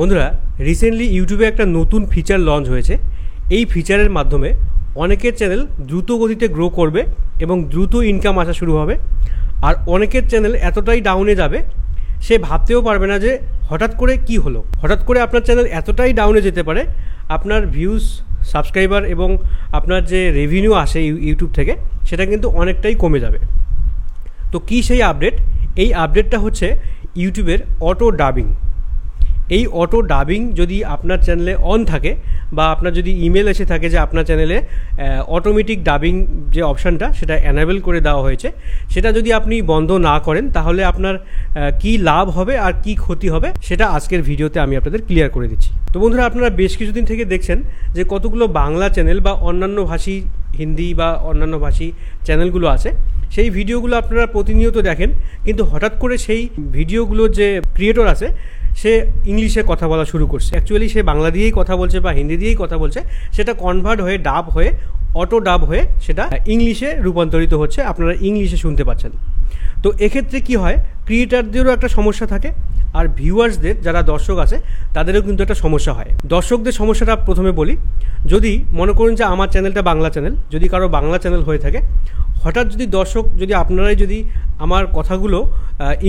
বন্ধুরা রিসেন্টলি ইউটিউবে একটা নতুন ফিচার লঞ্চ হয়েছে। এই ফিচারের মাধ্যমে অনেকের চ্যানেল দ্রুত গতিতে গ্রো করবে এবং দ্রুত ইনকাম আসা শুরু হবে। আর অনেকের চ্যানেল এতটাই ডাউনে যাবে সে ভাবতেও পারবে না যে হঠাৎ করে কি হলো। হঠাৎ করে আপনার চ্যানেল এতটাই ডাউনে যেতে পারে আপনার ভিউজ, সাবস্ক্রাইবার এবং আপনার যে রেভিনিউ আসে ইউটিউব থেকে সেটা কিন্তু অনেকটাই কমে যাবে। তো কী সেই আপডেট? এই আপডেটটা হচ্ছে ইউটিউবের অটো ডাবিং। এই অটো ডাবিং যদি আপনার চ্যানেলে অন থাকে বা আপনার যদি ইমেল এসে থাকে যে আপনার চ্যানেলে অটোমেটিক ডাবিং যে অপশানটা সেটা অ্যানেবল করে দেওয়া হয়েছে, সেটা যদি আপনি বন্ধ না করেন তাহলে আপনার কি লাভ হবে আর কি ক্ষতি হবে সেটা আজকের ভিডিওতে আমি আপনাদের ক্লিয়ার করে দিচ্ছি। তো বন্ধুরা, আপনারা বেশ কিছুদিন থেকে দেখছেন যে কতগুলো বাংলা চ্যানেল বা অন্যান্য ভাষী, হিন্দি বা অন্যান্য ভাষী চ্যানেলগুলো আছে, সেই ভিডিওগুলো আপনারা প্রতিনিয়ত দেখেন, কিন্তু হঠাৎ করে সেই ভিডিওগুলোর যে ক্রিয়েটর আছে সে ইংলিশে কথা বলা শুরু করছে। অ্যাকচুয়ালি সে বাংলা দিয়েই কথা বলছে বা হিন্দি দিয়েই কথা বলছে, সেটা কনভার্ট হয়ে ডাব হয়ে অটো ডাব হয়ে সেটা ইংলিশে রূপান্তরিত হচ্ছে, আপনারা ইংলিশে শুনতে পাচ্ছেন। তো এক্ষেত্রে কি হয়, ক্রিয়েটারদেরও একটা সমস্যা থাকে আর ভিউয়ার্সদের যারা দর্শক আছে তাদেরও কিন্তু একটা সমস্যা হয়। দর্শকদের সমস্যাটা প্রথমে বলি। যদি মনে করুন যে আমার চ্যানেলটা বাংলা চ্যানেল, যদি কারো বাংলা চ্যানেল হয়ে থাকে, হঠাৎ যদি দর্শক যদি আপনারাই যদি আমার কথাগুলো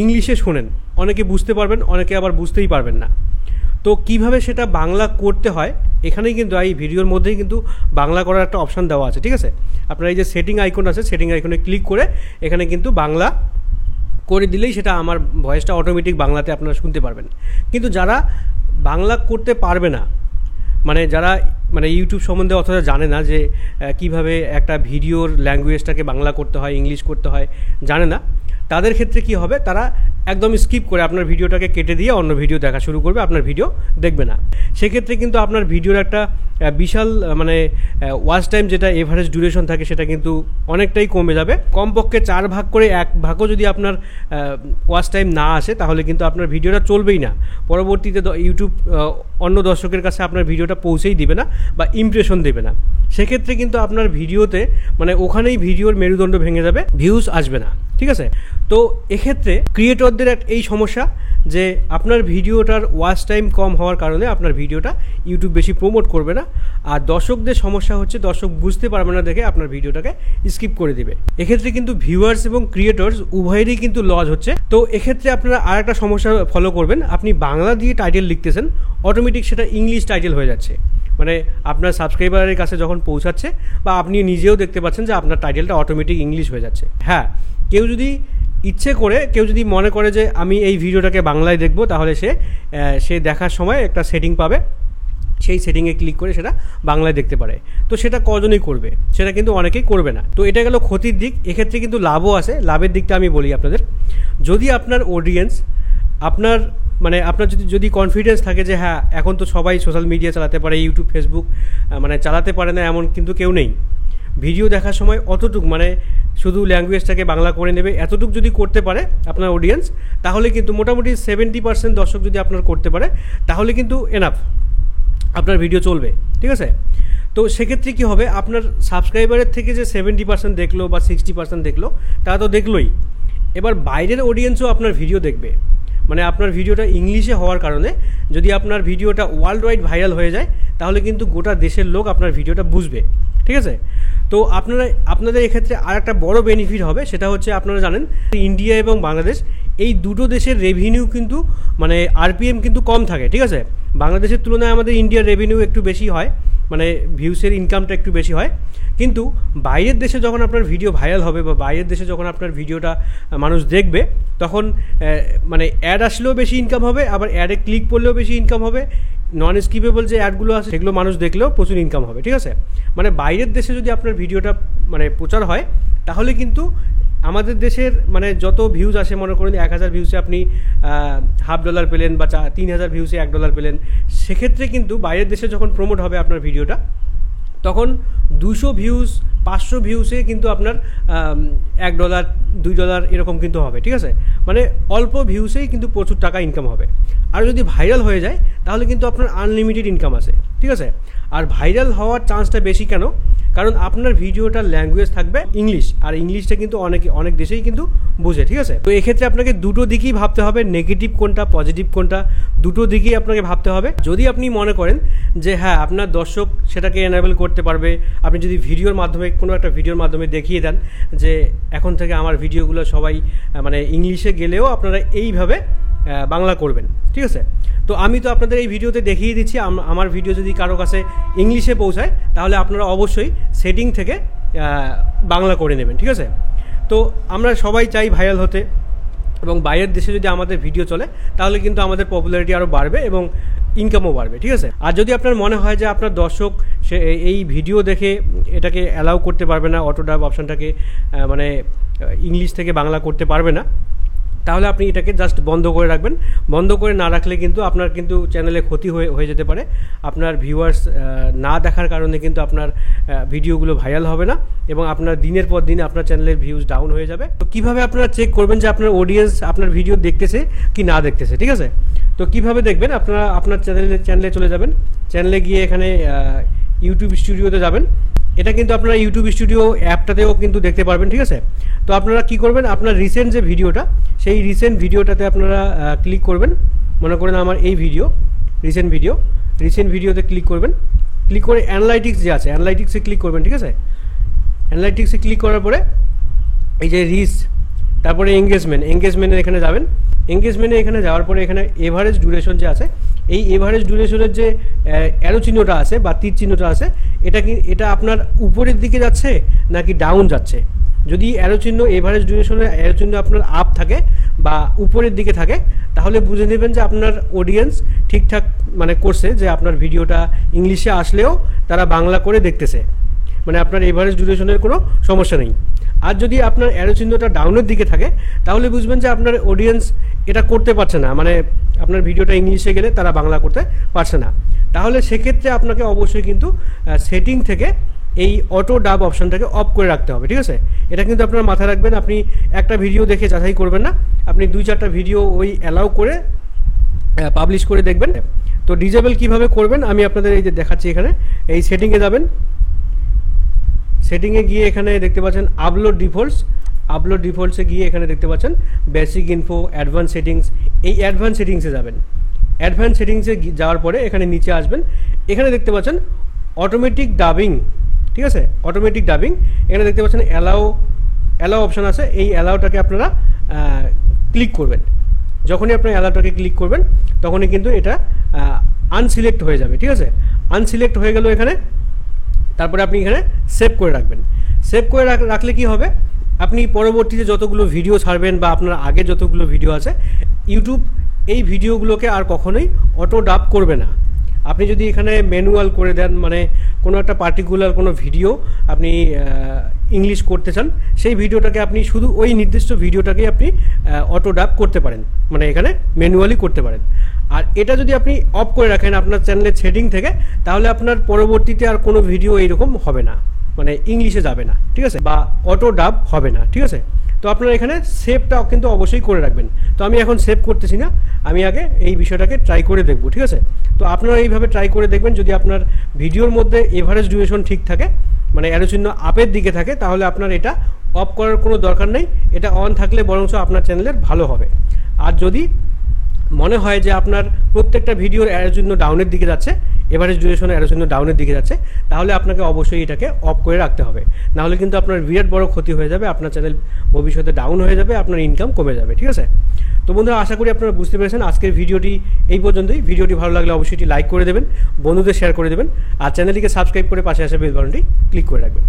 ইংলিশে শোনেন, অনেকে বুঝতে পারবেন, অনেকে আবার বুঝতেই পারবেন না। তো কিভাবে সেটা বাংলা করতে হয় এখানেই কিন্তু এই ভিডিওর মধ্যেই কিন্তু বাংলা করার একটা অপশান দেওয়া আছে, ঠিক আছে? আপনারা এই যে সেটিং আইকন আছে, সেটিং আইকনে ক্লিক করে এখানে কিন্তু বাংলা করে দিলেই সেটা আমার ভয়েসটা অটোমেটিক বাংলাতে আপনারা শুনতে পারবেন। কিন্তু যারা বাংলা করতে পারবে না, যারা ইউটিউব সম্বন্ধে অথবা জানে না যে কিভাবে একটা ভিডিওর ল্যাঙ্গুয়েজটাকে বাংলা করতে হয়, ইংলিশ করতে হয়, জানে না, তাদের ক্ষেত্রে কি হবে, তারা একদম স্কিপ করে আপনার ভিডিওটাকে কেটে দিয়ে অন্য ভিডিও দেখা শুরু করবে, আপনার ভিডিও দেখবে না। সেক্ষেত্রে কিন্তু আপনার ভিডিওর একটা বিশাল ওয়াচ টাইম, যেটা এভারেজ ডিউরেশন থাকে, সেটা কিন্তু অনেকটাই কমে যাবে। কমপক্ষে 4 ভাগ করে 1 ভাগও যদি আপনার ওয়াচ টাইম না আসে তাহলে কিন্তু আপনার ভিডিওটা চলবেই না। পরবর্তীতে ইউটিউব অন্য দর্শকের কাছে আপনার ভিডিওটা পৌঁছেই দিবে না বা ইমপ্রেশন দেবে না। সেক্ষেত্রে কিন্তু আপনার ভিডিওতে ওখানেই ভিডিওর মেরুদণ্ড ভেঙে যাবে, ভিউজ আসবে না, ঠিক আছে? তো এক্ষেত্রে ক্রিয়েটরদের এই সমস্যা যে আপনার ভিডিওটার ওয়াচ টাইম কম হওয়ার কারণে আপনার ভিডিওটা ইউটিউব বেশি প্রমোট করবে না। আর দর্শকদের সমস্যা হচ্ছে দর্শক বুঝতে পারবে না দেখে আপনার ভিডিওটাকে স্কিপ করে দিবে। এক্ষেত্রে কিন্তু ভিউয়ার্স এবং ক্রিয়েটর্স উভয়েরই কিন্তু লস হচ্ছে। তো এক্ষেত্রে আপনারা আর একটা সমস্যা ফলো করবেন, আপনি বাংলা দিয়ে টাইটেল লিখতেছেন, অটোমেটিক সেটা ইংলিশ টাইটেল হয়ে যাচ্ছে। আপনার সাবস্ক্রাইবারের কাছে যখন পৌঁছাচ্ছে বা আপনি নিজেও দেখতে পাচ্ছেন যে আপনার টাইটেলটা অটোমেটিক ইংলিশ হয়ে যাচ্ছে। হ্যাঁ, কেউ যদি ইচ্ছে করে, কেউ যদি মনে করে যে আমি এই ভিডিওটাকে বাংলায় দেখব, তাহলে সে দেখার সময় একটা সেটিং পাবে, সেই সেটিংয়ে ক্লিক করে সেটা বাংলায় দেখতে পারে। তো সেটা কজনই করবে, সেটা কিন্তু অনেকেই করবে না। তো এটা গেল ক্ষতির দিক। এক্ষেত্রে কিন্তু লাভও আছে। লাভের দিকটা আমি বলি আপনাদের। যদি আপনার অডিয়েন্স আপনার আপনার যদি কনফিডেন্স থাকে যে হ্যাঁ, এখন তো সবাই সোশ্যাল মিডিয়া চালাতে পারে, ইউটিউব, ফেসবুক চালাতে পারে না এমন কিন্তু কেউ নেই। ভিডিও দেখার সময় অতটুক শুধু ল্যাঙ্গুয়েজটাকে বাংলা করে নেবে, এতটুক যদি করতে পারে আপনার অডিয়েন্স, তাহলে কিন্তু মোটামুটি 70% দর্শক যদি আপনার করতে পারে তাহলে কিন্তু এনাফ, আপনার ভিডিও চলবে, ঠিক আছে? তো সেক্ষেত্রে কী হবে, আপনার সাবস্ক্রাইবারের থেকে যে 70% দেখলো বা 60% দেখলো, তারা তো দেখলোই। এবার বাইরের অডিয়েন্সও আপনার ভিডিও দেখবে। আপনার ভিডিওটা ইংলিশে হওয়ার কারণে যদি আপনার ভিডিওটা ওয়ার্ল্ড ওয়াইড ভাইরাল হয়ে যায় তাহলে কিন্তু গোটা দেশের লোক আপনার ভিডিওটা বুঝবে, ঠিক আছে? তো আপনাদের এক্ষেত্রে আর একটা বড় বেনিফিট হবে, সেটা হচ্ছে আপনারা জানেন ইন্ডিয়া এবং বাংলাদেশ এই দুটো দেশের রেভিনিউ কিন্তু আরপিএম কিন্তু কম থাকে, ঠিক আছে? বাংলাদেশের তুলনায় আমাদের ইন্ডিয়ার রেভিনিউ একটু বেশি হয়, ভিউসের ইনকামটা একটু বেশি হয়। কিন্তু বাইরের দেশে যখন আপনার ভিডিও ভাইরাল হবে বা বাইরের দেশে যখন আপনার ভিডিওটা মানুষ দেখবে, তখন অ্যাড আসলেও বেশি ইনকাম হবে, আবার অ্যাডে ক্লিক করলেও বেশি ইনকাম হবে। নন স্কিপেবল যে অ্যাডগুলো আছে সেগুলো মানুষ দেখলেও প্রচুর ইনকাম হবে, ঠিক আছে? বাইরের দেশে যদি আপনার ভিডিওটা প্রচার হয় তাহলে কিন্তু আমাদের দেশের যত ভিউজ আসে, মনে করুন 1000 ভিউসে আপনি $0.50 পেলেন বা 3000 ভিউসে $1 পেলেন, সেক্ষেত্রে কিন্তু বাইরের দেশে যখন প্রমোট হবে আপনার ভিডিওটা, তখন 200 ভিউজ 500 ভিউসে কিন্তু আপনার $1 $2 এরকম কিন্তু হবে, ঠিক আছে? অল্প ভিউসেই কিন্তু প্রচুর টাকা ইনকাম হবে। আর যদি ভাইরাল হয়ে যায় তাহলে কিন্তু আপনার আনলিমিটেড ইনকাম আছে, ঠিক আছে? আর ভাইরাল হওয়ার চান্সটা বেশি কেন? কারণ আপনার ভিডিওটার ল্যাঙ্গুয়েজ থাকবে ইংলিশ, আর ইংলিশটা কিন্তু অনেক দেশেই কিন্তু বুঝে, ঠিক আছে। তো এক্ষেত্রে আপনাকে দুটো দিকেই ভাবতে হবে, নেগেটিভ কোনটা পজিটিভ কোনটা, দুটো দিকেই আপনাকে ভাবতে হবে। যদি আপনি মনে করেন যে হ্যাঁ আপনার দর্শক সেটাকে এনেবল করতে পারবে, আপনি যদি ভিডিওর মাধ্যমে কোনো একটা ভিডিওর মাধ্যমে দেখিয়ে দেন যে এখন থেকে আমার ভিডিওগুলো সবাই মানে ইংলিশে গেলেও আপনারা এইভাবে বাংলা করবেন, ঠিক আছে। তো আমি তো আপনাদের এই ভিডিওতে দেখিয়ে দিচ্ছি, আমার ভিডিও যদি কারো কাছে ইংলিশে পৌঁছায় তাহলে আপনারা অবশ্যই সেটিং থেকে বাংলা করে নেবেন, ঠিক আছে। তো আমরা সবাই চাই ভাইরাল হতে, এবং বাইরের দেশে যদি আমাদের ভিডিও চলে তাহলে কিন্তু আমাদের পপুলারিটি আরও বাড়বে এবং ইনকামও বাড়বে, ঠিক আছে। আর যদি আপনার মনে হয় যে আপনার দর্শক সে এই ভিডিও দেখে এটাকে অ্যালাউ করতে পারবে না, অটো ডাব অপশানটাকে মানে ইংলিশ থেকে বাংলা করতে পারবে না, তাহলে আপনি এটাকে জাস্ট বন্ধ করে রাখবেন। বন্ধ করে না রাখলে কিন্তু আপনার কিন্তু চ্যানেলে ক্ষতি হয়ে যেতে পারে। আপনার ভিউয়ার্স না দেখার কারণে কিন্তু আপনার ভিডিওগুলো ভাইরাল হবে না, এবং আপনার দিনের পর দিন আপনার চ্যানেলের ভিউজ ডাউন হয়ে যাবে। তো কীভাবে আপনারা চেক করবেন যে আপনার অডিয়েন্স আপনার ভিডিও দেখতেছে কি না দেখতেছে, ঠিক আছে। তো কীভাবে দেখবেন, আপনারা আপনার চ্যানেলে চলে যাবেন, চ্যানেলে গিয়ে এখানে ইউটিউব স্টুডিওতে যাবেন। এটা কিন্তু আপনারা ইউটিউব স্টুডিও অ্যাপটাতেও কিন্তু দেখতে পারবেন, ঠিক আছে। তো আপনারা কি করবেন, আপনার রিসেন্ট যে ভিডিওটা সেই রিসেন্ট ভিডিওটাতে আপনারা ক্লিক করবেন। মনে করেন আমার এই ভিডিও রিসেন্ট ভিডিওতে ক্লিক করবেন। ক্লিক করে অ্যানালাইটিক্স যে আছে অ্যানালাইটিক্সে ক্লিক করবেন, ঠিক আছে। অ্যানালাইটিক্সে ক্লিক করার পরে এই যে রিচ, তারপরে এঙ্গেজমেন্টের এখানে যাবেন। এঙ্গেজমেন্টে এখানে যাওয়ার পরে এখানে এভারেজ ডিউরেশন যে আছে, এই এভারেজ ডিউরেশনের যে অ্যারো চিহ্নটা আছে বা তীর চিহ্নটা আছে, এটা আপনার উপরের দিকে যাচ্ছে নাকি ডাউন যাচ্ছে। যদি এভারেজ ডিউরেশনের অ্যারো চিহ্ন আপনার আপ থাকে বা উপরের দিকে থাকে তাহলে বুঝে নেবেন যে আপনার অডিয়েন্স ঠিকঠাক মানে করছে, যে আপনার ভিডিওটা ইংলিশে আসলেও তারা বাংলা করে দেখতেছে, মানে আপনার এভারেজ ডিউরেশনের কোনো সমস্যা নেই। আর যদি আপনার অ্যারো চিহ্নটা ডাউনের দিকে থাকে তাহলে বুঝবেন যে আপনার অডিয়েন্স এটা করতে পারছে না, মানে আপনার ভিডিওটা ইংলিশে গেলে তারা বাংলা করতে পারছে না। তাহলে সেক্ষেত্রে আপনাকে অবশ্যই কিন্তু সেটিং থেকে এই অটো ডাব অপশানটাকে অফ করে রাখতে হবে, ঠিক আছে। এটা কিন্তু আপনারা মাথায় রাখবেন। আপনি একটা ভিডিও দেখে যাচাই করবেন না, আপনি 2-4টা ভিডিও ওই অ্যালাউ করে পাবলিশ করে দেখবেন। তো ডিজেবল কিভাবে করবেন আমি আপনাদের এই যে দেখাচ্ছি। এখানে এই সেটিংয়ে যাবেন, সেটিংয়ে গিয়ে এখানে দেখতে পাচ্ছেন আপলোড ডিফল্টসে গিয়ে এখানে দেখতে পাচ্ছেন বেসিক ইনফো, অ্যাডভান্স সেটিংস। এই অ্যাডভান্স সেটিংসে যাবেন। অ্যাডভান্স সেটিংসে যাওয়ার পরে এখানে নিচে আসবেন, এখানে দেখতে পাচ্ছেন অটোমেটিক ডাবিং, ঠিক আছে। অটোমেটিক ডাবিং এখানে দেখতে পাচ্ছেন অ্যালাউ অপশান আছে, এই অ্যালাউটাকে আপনারা ক্লিক করবেন। যখনই আপনার অ্যালাউটাকে ক্লিক করবেন তখনই কিন্তু এটা আনসিলেক্ট হয়ে যাবে, ঠিক আছে। আনসিলেক্ট হয়ে গেল এখানে, তারপরে আপনি এখানে সেভ করে রাখবেন। সেভ করে রাখলে কি হবে, আপনি পরবর্তীতে যতগুলো ভিডিও ছাড়বেন বা আপনার আগে যতগুলো ভিডিও আছে, ইউটিউব এই ভিডিওগুলোকে আর কখনোই অটো ডাব করবে না। আপনি যদি এখানে ম্যানুয়াল করে দেন, মানে কোনো একটা পার্টিকুলার কোনো ভিডিও আপনি ইংলিশ করতে চান, সেই ভিডিওটাকে আপনি শুধু ওই নির্দিষ্ট ভিডিওটাকেই আপনি অটো ডাব করতে পারেন, মানে এখানে ম্যানুয়ালি করতে পারেন। আর এটা যদি আপনি অফ করে রাখেন আপনার চ্যানেলের সেটিং থেকে, তাহলে আপনার পরবর্তীতে আর কোনো ভিডিও এইরকম হবে না, মানে ইংলিশে যাবে না, ঠিক আছে, বা অটো ডাব হবে না, ঠিক আছে। তো আপনারা এখানে সেভটাও কিন্তু অবশ্যই করে রাখবেন। তো আমি এখন সেভ করতেছি না, আমি আগে এই বিষয়টাকে ট্রাই করে দেখব, ঠিক আছে। তো আপনারা এইভাবে ট্রাই করে দেখবেন। যদি আপনার ভিডিওর মধ্যে এভারেজ ডিউরেশন ঠিক থাকে, মানে অ্যারো চিহ্ন আপের দিকে থাকে, তাহলে আপনার এটা অফ করার কোনো দরকার নেই। এটা অন থাকলে বরঞ্চ আপনার চ্যানেলের ভালো হবে। আর যদি মনে হয় যে আপনার প্রত্যেকটা ভিডিওর অ্যারো চিহ্ন ডাউনের দিকে যাচ্ছে, এভারেজ ডিউরেশনের অ্যারো চিহ্ন ডাউনের দিকে যাচ্ছে, তাহলে আপনাকে অবশ্যই এটাকে অফ করে রাখতে হবে। নাহলে কিন্তু আপনার বিরাট বড় ক্ষতি হয়ে যাবে, আপনার চ্যানেল ভবিষ্যতে ডাউন হয়ে যাবে, আপনার ইনকাম কমে যাবে, ঠিক আছে। তো বন্ধুরা, আশা করি আপনারা বুঝতে পেরেছেন। আজকের ভিডিওটি এই পর্যন্তই। ভিডিওটি ভালো লাগলে অবশ্যই লাইক করে দেবেন, বন্ধুদের শেয়ার করে দেবেন, আর চ্যানেলটিকে সাবস্ক্রাইব করে পাশে আসা বেল বাটনটি ক্লিক করে রাখবেন।